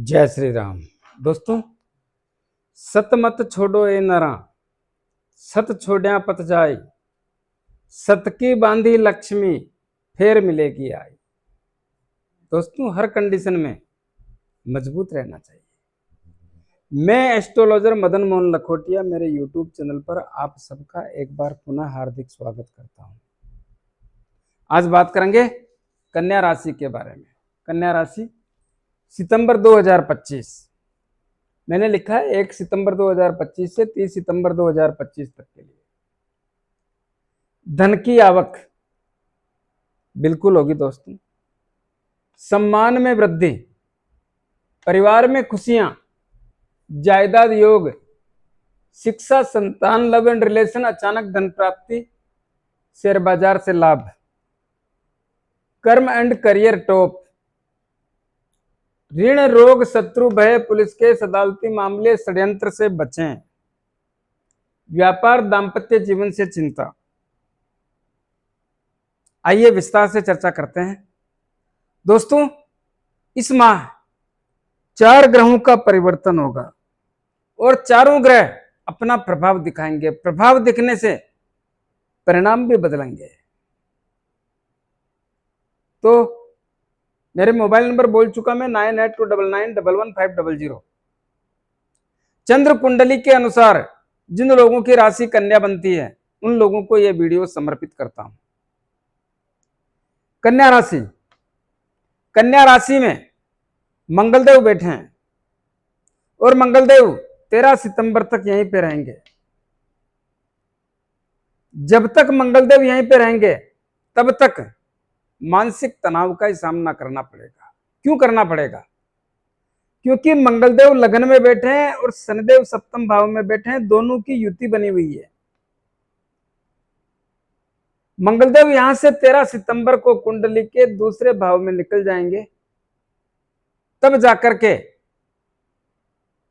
जय श्री राम। दोस्तों, सत मत छोड़ो ए नरा, सत छोड़िया पत जाई, सत की बांधी लक्ष्मी फिर मिलेगी आई। दोस्तों, हर कंडीशन में मजबूत रहना चाहिए। मैं एस्ट्रोलॉजर मदन मोहन लखोटिया मेरे यूट्यूब चैनल पर आप सबका एक बार पुनः हार्दिक स्वागत करता हूं। आज बात करेंगे कन्या राशि के बारे में। कन्या राशि सितंबर 2025, मैंने लिखा है 1 सितंबर 2025 से 30 सितंबर 2025 तक के लिए। धन की आवक बिल्कुल होगी दोस्तों, सम्मान में वृद्धि, परिवार में खुशियां, जायदाद योग, शिक्षा, संतान, लव एंड रिलेशन, अचानक धन प्राप्ति, शेयर बाजार से लाभ, कर्म एंड करियर टॉप, ऋण, रोग, शत्रु, भय, पुलिस केस, अदालती मामले, षड्यंत्र से बचें, व्यापार, दाम्पत्य जीवन से चिंता। आइए विस्तार से चर्चा करते हैं। दोस्तों, इस माह 4 ग्रहों का परिवर्तन होगा और चारों ग्रह अपना प्रभाव दिखाएंगे। प्रभाव दिखने से परिणाम भी बदलेंगे। तो मेरे मोबाइल नंबर बोल चुका मैं 9829911500। चंद्र कुंडली के अनुसार जिन लोगों की राशि कन्या बनती है उन लोगों को यह वीडियो समर्पित करता हूं। कन्या राशि, कन्या राशि में मंगलदेव बैठे हैं और मंगलदेव 13 सितंबर तक यहीं पे रहेंगे। जब तक मंगलदेव यहीं पे रहेंगे तब तक मानसिक तनाव का ही सामना करना पड़ेगा। क्यों करना पड़ेगा? क्योंकि मंगलदेव लग्न में बैठे हैं और शनिदेव सप्तम भाव में बैठे हैं, दोनों की युति बनी हुई है। मंगलदेव यहां से 13 सितंबर को कुंडली के दूसरे भाव में निकल जाएंगे, तब जाकर के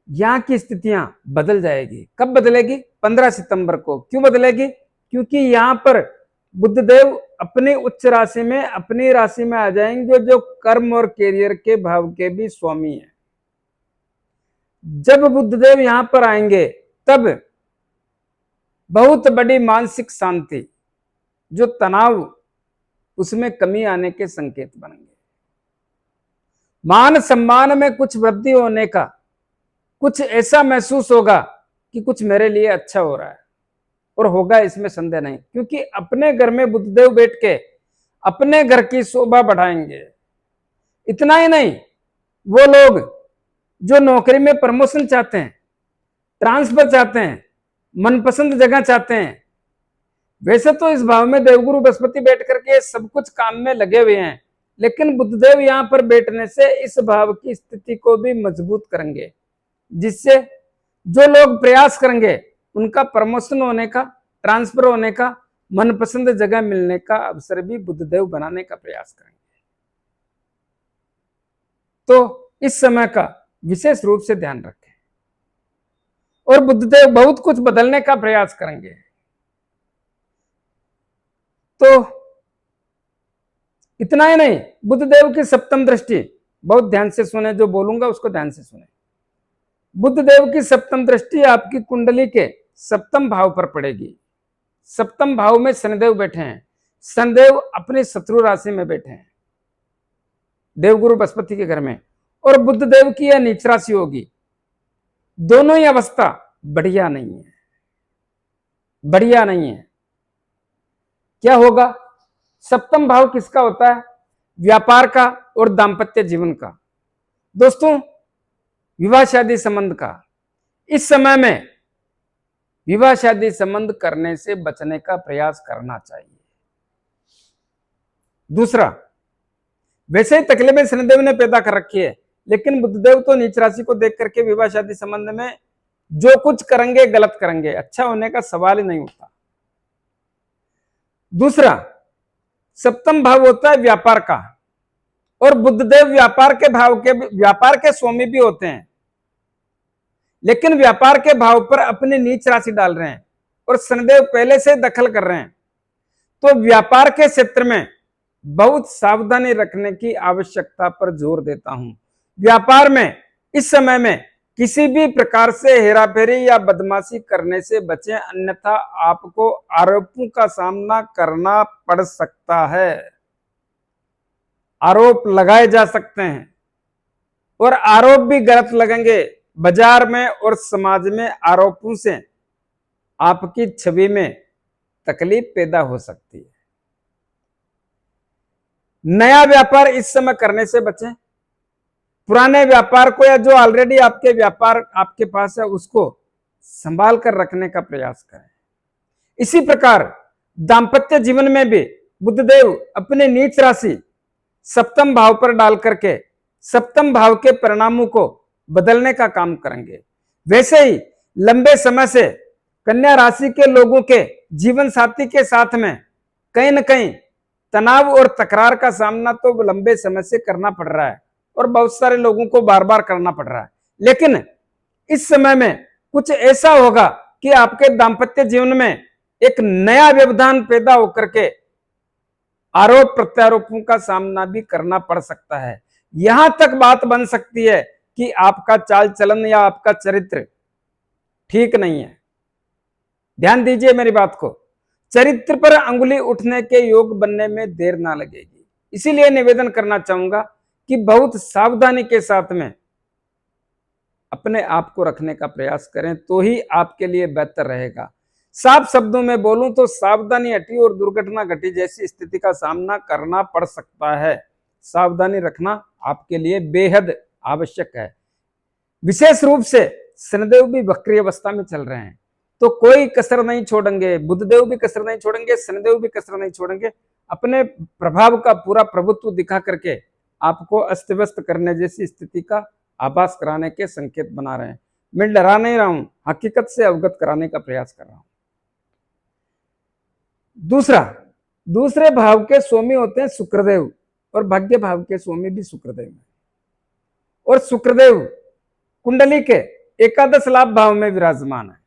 यहां की स्थितियां बदल जाएगी। कब बदलेगी? 15 सितंबर को। क्यों बदलेगी? क्योंकि यहां पर बुधदेव अपनी उच्च राशि में, अपनी राशि में आ जाएंगे, जो कर्म और कैरियर के भाव के भी स्वामी है। जब बुधदेव यहां पर आएंगे तब बहुत बड़ी मानसिक शांति, जो तनाव, उसमें कमी आने के संकेत बनेंगे। मान सम्मान में कुछ वृद्धि होने का, कुछ ऐसा महसूस होगा कि कुछ मेरे लिए अच्छा हो रहा है, और होगा, इसमें संदेह नहीं। क्योंकि अपने घर में बुधदेव बैठ के अपने घर की शोभा बढ़ाएंगे। इतना ही नहीं, वो लोग जो नौकरी में प्रमोशन चाहते हैं, ट्रांसफर चाहते हैं, मनपसंद जगह चाहते हैं, वैसे तो इस भाव में देवगुरु बृहस्पति बैठ करके सब कुछ काम में लगे हुए हैं, लेकिन बुधदेव यहां पर बैठने से इस भाव की स्थिति को भी मजबूत करेंगे, जिससे जो लोग प्रयास करेंगे उनका प्रमोशन होने का, ट्रांसफर होने का, मनपसंद जगह मिलने का अवसर भी बुधदेव बनाने का प्रयास करेंगे। तो इस समय का विशेष रूप से ध्यान रखें। और बुधदेव बहुत कुछ बदलने का प्रयास करेंगे। तो इतना ही नहीं, बुधदेव की सप्तम दृष्टि, बहुत ध्यान से सुने, जो बोलूंगा उसको ध्यान से सुने। बुधदेव की सप्तम दृष्टि आपकी कुंडली के सप्तम भाव पर पड़ेगी। सप्तम भाव में शनिदेव बैठे हैं। शनिदेव अपनी शत्रु राशि में बैठे हैं, देवगुरु बृहस्पति के घर में, और बुधदेव की यह नीच राशि होगी। दोनों ही अवस्था बढ़िया नहीं है, बढ़िया नहीं है। क्या होगा? सप्तम भाव किसका होता है? व्यापार का और दाम्पत्य जीवन का। दोस्तों, विवाह शादी संबंध का। इस समय में विवाह शादी संबंध करने से बचने का प्रयास करना चाहिए। दूसरा, वैसे ही तकलीफें शनिदेव ने पैदा कर रखी है, लेकिन बुधदेव तो नीच राशि को देख करके विवाह शादी संबंध में जो कुछ करेंगे गलत करेंगे, अच्छा होने का सवाल ही नहीं उठता। दूसरा, सप्तम भाव होता है व्यापार का, और बुधदेव व्यापार के भाव के, व्यापार के स्वामी भी होते हैं, लेकिन व्यापार के भाव पर अपनी नीच राशि डाल रहे हैं और शनिदेव पहले से दखल कर रहे हैं। तो व्यापार के क्षेत्र में बहुत सावधानी रखने की आवश्यकता पर जोर देता हूं। व्यापार में इस समय में किसी भी प्रकार से हेराफेरी या बदमाशी करने से बचें, अन्यथा आपको आरोपों का सामना करना पड़ सकता है। आरोप लगाए जा सकते हैं और आरोप भी गलत लगेंगे। बाजार में और समाज में आरोपों से आपकी छवि में तकलीफ पैदा हो सकती है। नया व्यापार इस समय करने से बचें। पुराने व्यापार को या जो ऑलरेडी आपके व्यापार आपके पास है उसको संभाल कर रखने का प्रयास करें। इसी प्रकार दांपत्य जीवन में भी बुधदेव अपने नीच राशि सप्तम भाव पर डाल करके सप्तम भाव के परिणामों को बदलने का काम करेंगे। वैसे ही लंबे समय से कन्या राशि के लोगों के जीवन साथी के साथ में कहीं न कहीं तनाव और तकरार का सामना तो लंबे समय से करना पड़ रहा है और बहुत सारे लोगों को बार बार करना पड़ रहा है। लेकिन इस समय में कुछ ऐसा होगा कि आपके दांपत्य जीवन में एक नया व्यवधान पैदा होकर के आरोप प्रत्यारोपों का सामना भी करना पड़ सकता है। यहां तक बात बन सकती है कि आपका चाल चलन या आपका चरित्र ठीक नहीं है। ध्यान दीजिए मेरी बात को। चरित्र पर अंगुली उठने के योग बनने में देर ना लगेगी। इसीलिए निवेदन करना चाहूंगा कि बहुत सावधानी के साथ में अपने आप को रखने का प्रयास करें तो ही आपके लिए बेहतर रहेगा। साफ शब्दों में बोलूं तो सावधानी हटी और दुर्घटना घटी जैसी स्थिति का सामना करना पड़ सकता है। सावधानी रखना आपके लिए बेहद आवश्यक है। विशेष रूप से शनिदेव भी वक्री अवस्था में चल रहे हैं तो कोई कसर नहीं छोड़ेंगे। बुधदेव भी कसर नहीं छोड़ेंगे, शनिदेव भी कसर नहीं छोड़ेंगे। अपने प्रभाव का पूरा प्रभुत्व दिखा करके आपको अस्त व्यस्त करने जैसी स्थिति का आभास कराने के संकेत बना रहे हैं। मैं डरा नहीं रहा हूं, हकीकत से अवगत कराने का प्रयास कर रहा हूं। दूसरे भाव के स्वामी होते हैं शुक्रदेव और भाग्य भाव के स्वामी भी शुक्रदेव है। और शुक्रदेव कुंडली के एकादश लाभ भाव में विराजमान है।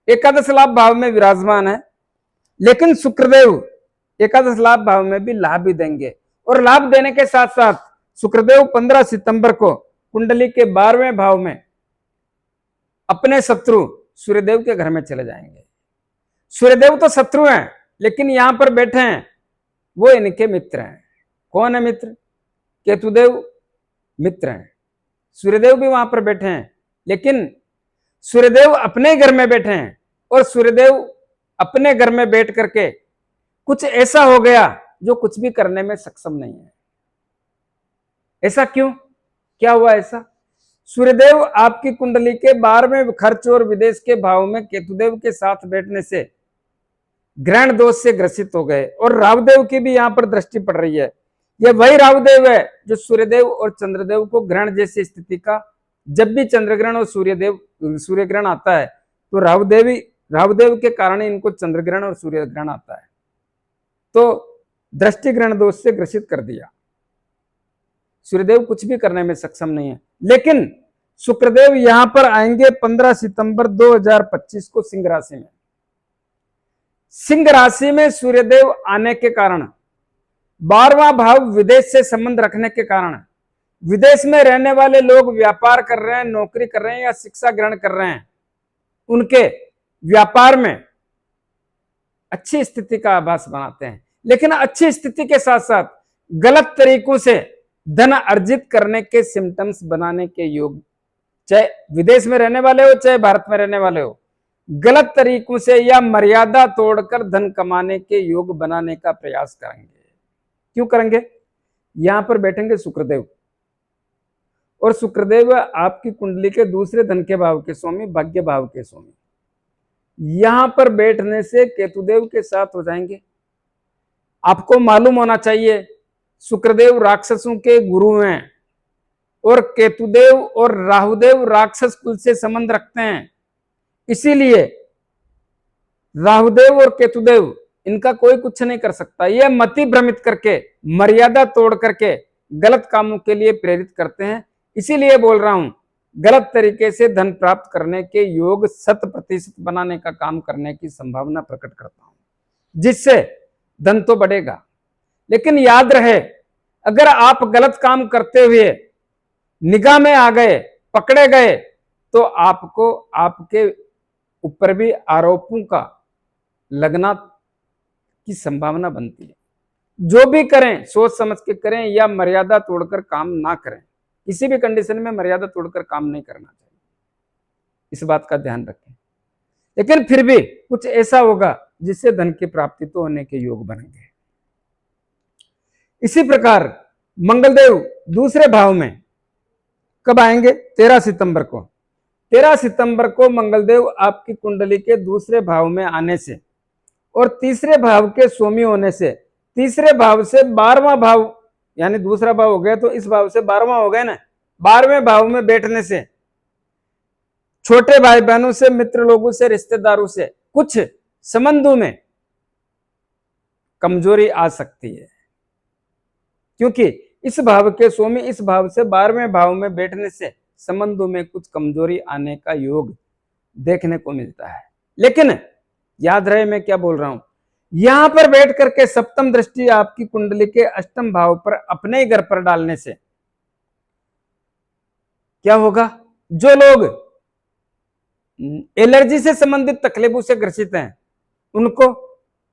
एकादश लाभ भाव में विराजमान है, लेकिन शुक्रदेव एकादश लाभ भाव में भी लाभ भी देंगे। और लाभ देने के साथ साथ शुक्रदेव 15 सितंबर को कुंडली के 12वें भाव में अपने शत्रु सूर्यदेव के घर में चले जाएंगे। सूर्यदेव तो शत्रु हैं, लेकिन यहां पर बैठे हैं वो इनके मित्र हैं। कौन है मित्र? केतुदेव मित्र हैं। सूर्यदेव भी वहां पर बैठे हैं, लेकिन सूर्यदेव अपने घर में बैठे हैं और सूर्यदेव अपने घर में बैठ करके कुछ ऐसा हो गया जो कुछ भी करने में सक्षम नहीं है। ऐसा क्यों? क्या हुआ ऐसा? सूर्यदेव आपकी कुंडली के 12वें खर्च और विदेश के भाव में केतुदेव के साथ बैठने से ग्रहण दोष से ग्रसित हो गए और राहुदेव की भी यहां पर दृष्टि पड़ रही है। यह वही राहुदेव है जो सूर्यदेव और चंद्रदेव को ग्रहण जैसी स्थिति का, जब भी चंद्रग्रहण और सूर्य ग्रहण आता है तो राहुदेव के कारण इनको चंद्रग्रहण और सूर्य ग्रहण आता है, तो दृष्टि ग्रहण दोष से ग्रसित कर दिया। सूर्यदेव कुछ भी करने में सक्षम नहीं है। लेकिन शुक्रदेव यहां पर आएंगे 15 सितंबर 2025 को सिंह राशि में। सिंह राशि में सूर्यदेव आने के कारण 12वां भाव विदेश से संबंध रखने के कारण विदेश में रहने वाले लोग व्यापार कर रहे हैं, नौकरी कर रहे हैं या शिक्षा ग्रहण कर रहे हैं, उनके व्यापार में अच्छी स्थिति का आभास बनाते हैं। लेकिन अच्छी स्थिति के साथ साथ गलत तरीकों से धन अर्जित करने के सिम्टम्स बनाने के योग, चाहे विदेश में रहने वाले हो चाहे भारत में रहने वाले हो, गलत तरीकों से या मर्यादा तोड़कर धन कमाने के योग बनाने का प्रयास करेंगे। क्यों करेंगे? यहां पर बैठेंगे शुक्रदेव और शुक्रदेव आपकी कुंडली के दूसरे धन के भाव के स्वामी, भाग्य भाव के स्वामी। यहां पर बैठने से केतुदेव के साथ हो जाएंगे। आपको मालूम होना चाहिए शुक्रदेव राक्षसों के गुरु हैं और केतुदेव और राहुदेव राक्षस कुल से संबंध रखते हैं। इसीलिए राहुदेव और केतुदेव इनका कोई कुछ नहीं कर सकता। ये मति भ्रमित करके, मर्यादा तोड़ करके गलत कामों के लिए प्रेरित करते हैं। इसीलिए बोल रहा हूं, गलत तरीके से धन प्राप्त करने के योग 100% बनाने का काम करने की संभावना प्रकट करता हूं, जिससे धन तो बढ़ेगा। लेकिन याद रहे, अगर आप गलत काम करते हुए निगाह में आ गए, पकड़े गए, तो आपको आपके ऊपर भी आरोपों का लगना की संभावना बनती है। जो भी करें सोच समझ के करें या मर्यादा तोड़कर काम ना करें। किसी भी कंडीशन में मर्यादा तोड़कर काम नहीं करना चाहिए, इस बात का ध्यान रखें। लेकिन फिर भी कुछ ऐसा होगा जिससे धन की प्राप्ति तो होने के योग बनेंगे। इसी प्रकार मंगलदेव दूसरे भाव में कब आएंगे? 13 सितंबर को। 13 सितंबर को मंगलदेव आपकी कुंडली के दूसरे भाव में आने से और तीसरे भाव के स्वामी होने से, तीसरे भाव से 12वां भाव, यानी दूसरा भाव हो गया तो इस भाव से 12वां हो गया ना, 12वें भाव में बैठने से छोटे भाई बहनों से, मित्र लोगों से, रिश्तेदारों से कुछ संबंधों में कमजोरी आ सकती है, क्योंकि इस भाव के स्वामी इस भाव से 12वें भाव में बैठने से संबंधों में कुछ कमजोरी आने का योग देखने को मिलता है। लेकिन याद रहे मैं क्या बोल रहा हूं, यहां पर बैठ करके सप्तम दृष्टि आपकी कुंडली के अष्टम भाव पर अपने ही घर पर डालने से क्या होगा? जो लोग एलर्जी से संबंधित तकलीफों से ग्रसित हैं उनको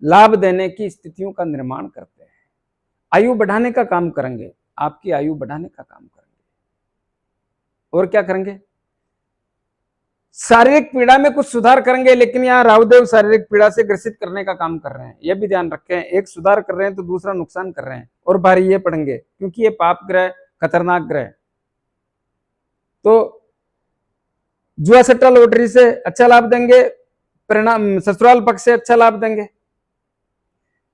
लाभ देने की स्थितियों का निर्माण करते हैं। आयु बढ़ाने का काम करेंगे, आपकी आयु बढ़ाने का काम करेंगे। और क्या करेंगे? शारीरिक पीड़ा में कुछ सुधार करेंगे। लेकिन यहाँ राहुदेव शारीरिक पीड़ा से ग्रसित करने का काम कर रहे हैं, यह भी ध्यान रखें। एक सुधार कर रहे हैं तो दूसरा नुकसान कर रहे हैं, और भारी ये पड़ेंगे क्योंकि ये पाप ग्रह, खतरनाक ग्रह। तो जुआ सट्टा लॉटरी से अच्छा लाभ देंगे, परिणाम ससुराल पक्ष से अच्छा लाभ देंगे।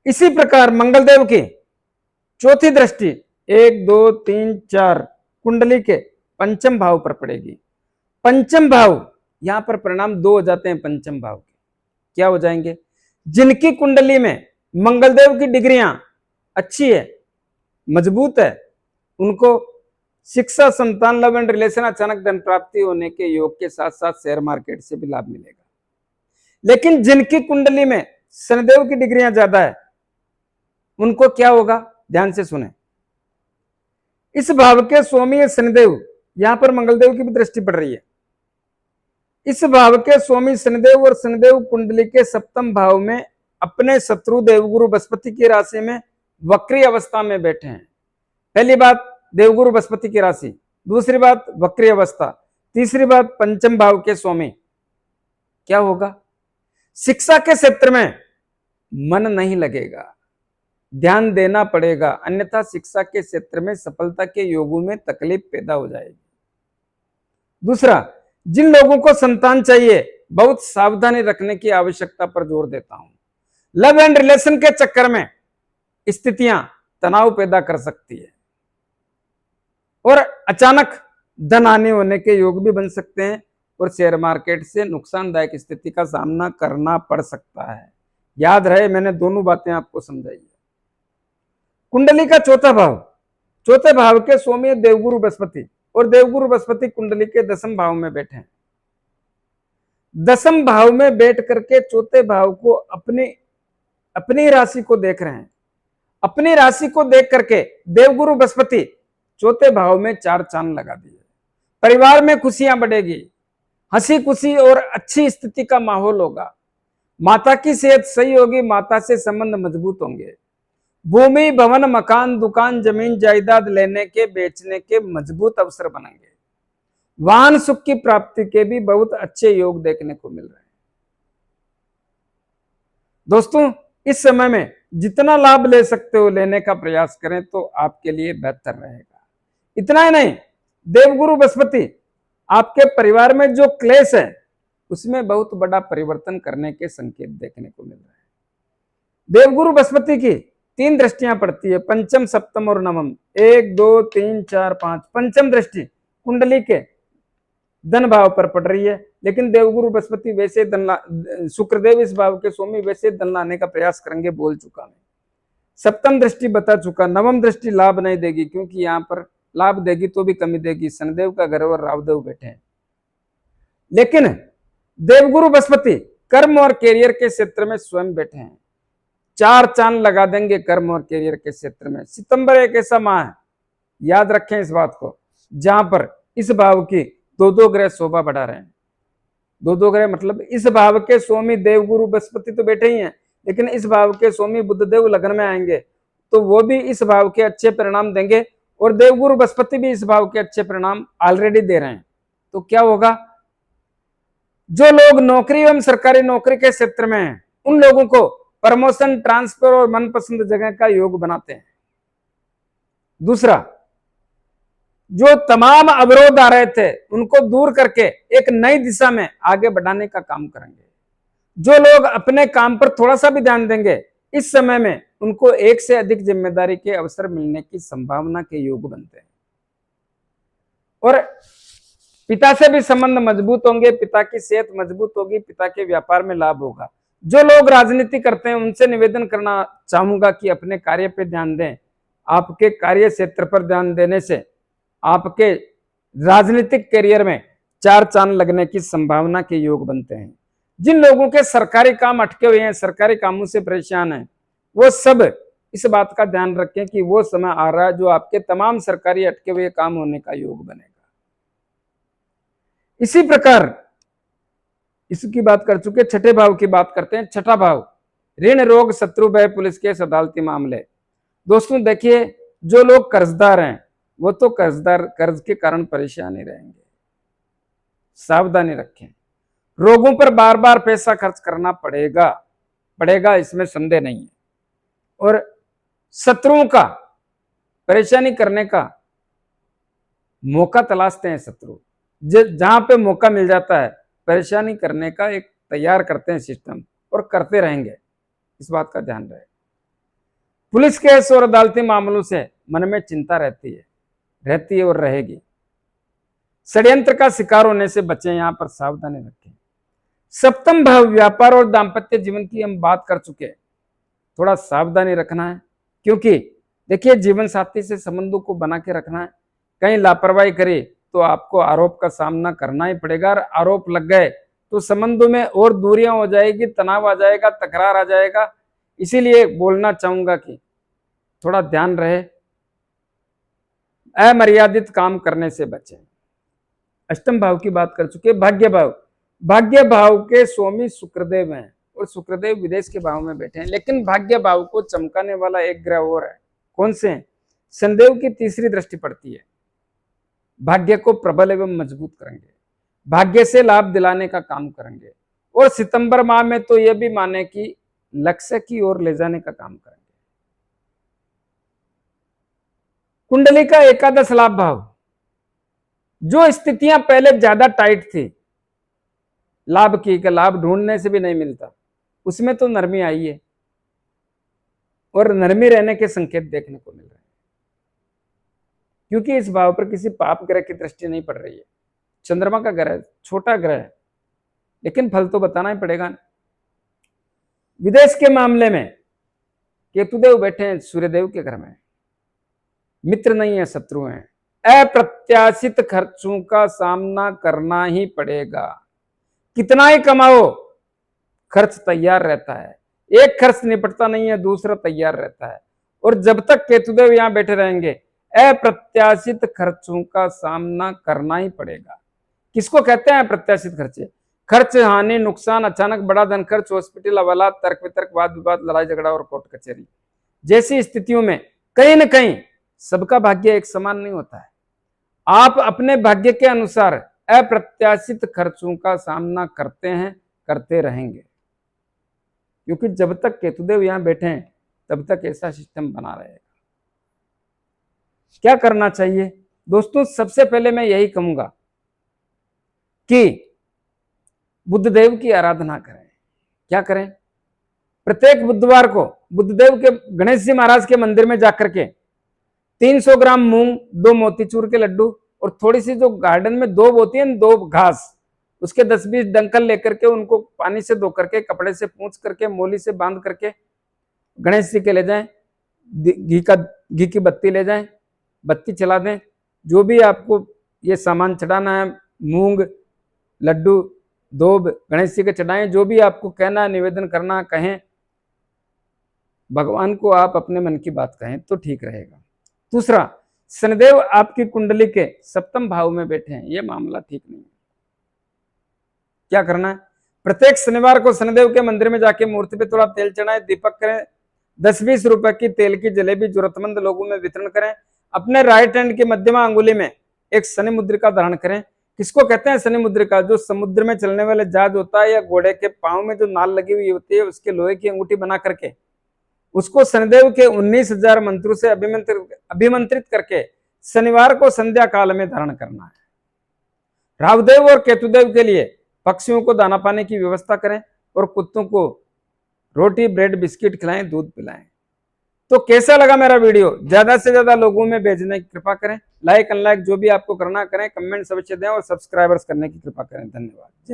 इसी प्रकार मंगलदेव की चौथी दृष्टि 1 2 3 4 कुंडली के पंचम भाव पर पड़ेगी। पंचम भाव यहां पर परिणाम 2 हो जाते हैं पंचम भाव के। क्या हो जाएंगे? जिनकी कुंडली में मंगलदेव की डिग्रियां अच्छी है, मजबूत है, उनको शिक्षा, संतान, लव एंड रिलेशन, अचानक धन प्राप्ति होने के योग के साथ साथ शेयर मार्केट से भी लाभ मिलेगा। लेकिन जिनकी कुंडली में शनिदेव की डिग्रियां ज्यादा है उनको क्या होगा? ध्यान से सुने। इस भाव के स्वामी शनिदेव, यहां पर मंगलदेव की भी दृष्टि पड़ रही है। इस भाव के स्वामी शनिदेव और शनिदेव कुंडली के सप्तम भाव में अपने शत्रु देवगुरु बृहस्पति की राशि में वक्री अवस्था में बैठे हैं। पहली बात देवगुरु बृहस्पति की राशि, दूसरी बात वक्री अवस्था, तीसरी बात पंचम भाव के स्वामी। क्या होगा? शिक्षा के क्षेत्र में मन नहीं लगेगा, ध्यान देना पड़ेगा, अन्यथा शिक्षा के क्षेत्र में सफलता के योगों में तकलीफ पैदा हो जाएगी। दूसरा, जिन लोगों को संतान चाहिए बहुत सावधानी रखने की आवश्यकता पर जोर देता हूं। लव एंड रिलेशन के चक्कर में स्थितियां तनाव पैदा कर सकती है और अचानक धन हानि होने के योग भी बन सकते हैं और शेयर मार्केट से नुकसानदायक स्थिति का सामना करना पड़ सकता है। याद रहे मैंने दोनों बातें आपको समझाई है। कुंडली का चौथा भाव, चौथे भाव के स्वामी देवगुरु बृहस्पति, और देवगुरु बृहस्पति कुंडली के दसम भाव में बैठे हैं। दसम भाव में बैठ करके चौथे भाव को अपनी राशि को देख रहे हैं। अपनी राशि को देख करके देवगुरु बृहस्पति चौथे भाव में 4 चांद लगा दिए। परिवार में खुशियां बढ़ेगी, हंसी खुशी और अच्छी स्थिति का माहौल होगा। माता की सेहत सही होगी, माता से संबंध मजबूत होंगे। भूमि, भवन, मकान, दुकान, जमीन जायदाद लेने के, बेचने के मजबूत अवसर बनेंगे। वाहन सुख की प्राप्ति के भी बहुत अच्छे योग देखने को मिल रहे हैं। दोस्तों, इस समय में जितना लाभ ले सकते हो लेने का प्रयास करें तो आपके लिए बेहतर रहेगा। इतना ही नहीं, देवगुरु बृहस्पति आपके परिवार में जो क्लेश है उसमें बहुत बड़ा परिवर्तन करने के संकेत देखने को मिल रहे हैं। देवगुरु बृहस्पति की 3 दृष्टियां पड़ती है, पंचम, सप्तम और नवम। 1 2 3 4 5 पंचम दृष्टि कुंडली के धन भाव पर पड़ रही है। लेकिन देवगुरु बृहस्पति वैसे शुक्रदेव इस भाव के स्वामी वैसे धन लाने का प्रयास करेंगे, बोल चुका मैं। सप्तम दृष्टि बता चुका। नवम दृष्टि लाभ नहीं देगी, क्योंकि यहां पर लाभ देगी तो भी कमी देगी। शनिदेव का घर और राहुदेव बैठे हैं। लेकिन देवगुरु बृहस्पति कर्म और कैरियर के क्षेत्र में स्वयं बैठे हैं। 4 चांद लगा देंगे कर्म और कैरियर के क्षेत्र में। सितंबर एक ऐसा माह है, याद रखें इस बात को, जहां पर इस भाव की दो दो ग्रह शोभा बढ़ा रहे हैं। दो दो ग्रह मतलब इस भाव के स्वामी देवगुरु बृहस्पति तो बैठे ही हैं, लेकिन इस भाव के स्वामी बुधदेव लग्न में आएंगे तो वो भी इस भाव के अच्छे परिणाम देंगे, और देवगुरु बृहस्पति भी इस भाव के अच्छे परिणाम ऑलरेडी दे रहे हैं। तो क्या होगा, जो लोग नौकरी एवं सरकारी नौकरी के क्षेत्र में हैं उन लोगों को प्रमोशन, ट्रांसफर और मनपसंद जगह का योग बनाते हैं। दूसरा, जो तमाम अवरोध आ रहे थे उनको दूर करके एक नई दिशा में आगे बढ़ाने का काम करेंगे। जो लोग अपने काम पर थोड़ा सा भी ध्यान देंगे इस समय में उनको एक से अधिक जिम्मेदारी के अवसर मिलने की संभावना के योग बनते हैं। और पिता से भी संबंध मजबूत होंगे, पिता की सेहत मजबूत होगी, पिता के व्यापार में लाभ होगा। जो लोग राजनीति करते हैं उनसे निवेदन करना चाहूंगा कि अपने कार्य पर ध्यान दें। आपके कार्य क्षेत्र पर ध्यान देने से आपके राजनीतिक करियर में चार चांद लगने की संभावना के योग बनते हैं। जिन लोगों के सरकारी काम अटके हुए हैं, सरकारी कामों से परेशान हैं, वो सब इस बात का ध्यान रखें कि वो समय आ रहा है जो आपके तमाम सरकारी अटके हुए काम होने का योग बनेगा। इसी प्रकार इसकी बात कर चुके, छठे भाव की बात करते हैं। छठा भाव ऋण, रोग, शत्रु, भय, पुलिस केस, अदालती मामले। दोस्तों देखिए, जो लोग कर्जदार हैं वो तो कर्ज के कारण परेशान ही रहेंगे। सावधानी रखें। रोगों पर बार बार पैसा खर्च करना पड़ेगा, इसमें संदेह नहीं है। और शत्रुओं का परेशानी करने का मौका तलाशते हैं शत्रु। जहां पे मौका मिल जाता है परेशानी करने का एक तैयार करते हैं सिस्टम, और करते रहेंगे, इस बात का ध्यान रहे। पुलिस केस और अदालती मामलों से मन में चिंता रहती है और रहेगी। षड्यंत्र का शिकार होने से बचें, यहां पर सावधानी रखें। सप्तम भाव व्यापार और दाम्पत्य जीवन की हम बात कर चुके हैं। थोड़ा सावधानी रखना है, क्योंकि देखिए जीवन साथी से संबंधों को बना के रखना है। कहीं लापरवाही करे तो आपको आरोप का सामना करना ही पड़ेगा, और आरोप लग गए तो संबंधों में और दूरियां हो जाएगी, तनाव आ जाएगा, तकरार आ जाएगा। इसीलिए बोलना चाहूंगा कि थोड़ा ध्यान रहे, अमर्यादित काम करने से बचें। अष्टम भाव की बात कर चुके। भाग्य भाव के स्वामी शुक्रदेव हैं, और शुक्रदेव विदेश के भाव में बैठे हैं, लेकिन भाग्य भाव को चमकाने वाला एक ग्रह और है। कौन से हैं? शनिदेव की तीसरी दृष्टि पड़ती है। भाग्य को प्रबल एवं मजबूत करेंगे, भाग्य से लाभ दिलाने का काम करेंगे, और सितंबर माह में तो यह भी माने कि लक्ष्य की ओर ले जाने का काम करेंगे। कुंडली का एकादश लाभ भाव, जो स्थितियां पहले ज्यादा टाइट थी, लाभ की कि लाभ ढूंढने से भी नहीं मिलता, उसमें तो नरमी आई है, और नरमी रहने के संकेत देखने को मिल रहे हैं। क्योंकि इस भाव पर किसी पाप ग्रह की दृष्टि नहीं पड़ रही है। चंद्रमा का ग्रह, छोटा ग्रह है, लेकिन फल तो बताना ही पड़ेगा। विदेश के मामले में केतुदेव बैठे हैं सूर्यदेव के घर में, मित्र नहीं है, शत्रु हैं। अप्रत्याशित खर्चों का सामना करना ही पड़ेगा। कितना ही कमाओ, खर्च तैयार रहता है। एक खर्च निपटता नहीं है, दूसरा तैयार रहता है। और जब तक केतुदेव यहां बैठे रहेंगे अप्रत्याशित खर्चों का सामना करना ही पड़ेगा। किसको कहते हैं अप्रत्याशित खर्चे? खर्च, हानि, नुकसान, अचानक बड़ा धन खर्च, हॉस्पिटल हवाला, तर्क वितर्क, वाद विवाद, लड़ाई झगड़ा और कोर्ट कचहरी जैसी स्थितियों में कहीं न कहीं सबका भाग्य एक समान नहीं होता है। आप अपने भाग्य के अनुसार अप्रत्याशित खर्चों का सामना करते हैं, करते रहेंगे, क्योंकि जब तक केतुदेव यहां बैठे हैं तब तक ऐसा सिस्टम बना रहेगा। क्या करना चाहिए दोस्तों? सबसे पहले मैं यही कहूंगा कि बुद्धदेव की आराधना करें। क्या करें? प्रत्येक बुधवार को बुद्धदेव के, गणेश जी महाराज के मंदिर में जाकर के 300 ग्राम मूंग, 2 मोतीचूर के लड्डू, और थोड़ी सी जो गार्डन में 2 होती है, 2 घास, उसके 10-20 डंकल लेकर के उनको पानी से धो करके, कपड़े से पूंछ करके, मोली से बांध करके गणेश जी के ले जाएं। घी की बत्ती ले जाएं, बत्ती चला दें। जो भी आपको ये सामान चढ़ाना है, मूंग, लड्डू, दूब, गणेश जी के चढ़ाएं। जो भी आपको कहना है, निवेदन करना, कहें। भगवान को आप अपने मन की बात कहें तो ठीक रहेगा। दूसरा, शनिदेव आपकी कुंडली के सप्तम भाव में बैठे हैं, ये मामला ठीक नहीं है। क्या करना है? प्रत्येक शनिवार को शनिदेव के मंदिर में जाके मूर्ति पे थोड़ा तेल चढ़ाएं, दीपक करें, 10-20 रुपए की तेल की जलेबी जरूरतमंद लोगों में वितरण करें। अपने राइट हैंड की मध्यमा अंगुली में एक शनि मुद्रिका धारण करें। किसको कहते हैं शनि मुद्रिका? जो समुद्र में चलने वाले जहाज होता है या घोड़े के पांव में जो नाल लगी हुई होती है, उसके लोहे की अंगूठी बना करके उसको शनिदेव के 19,000 मंत्रों से अभिमंत्रित करके शनिवार को संध्या काल में धारण करना है। राहुदेव और केतुदेव के लिए पक्षियों को दाना पानी की व्यवस्था करें और कुत्तों को रोटी, ब्रेड, बिस्किट खिलाएं, दूध पिलाएं। तो कैसा लगा मेरा वीडियो? ज्यादा से ज्यादा लोगों में भेजने की कृपा करें। लाइक अनलाइक जो भी आपको करना करें, कमेंट्स अवश्य दें और सब्सक्राइबर्स करने की कृपा करें। धन्यवाद।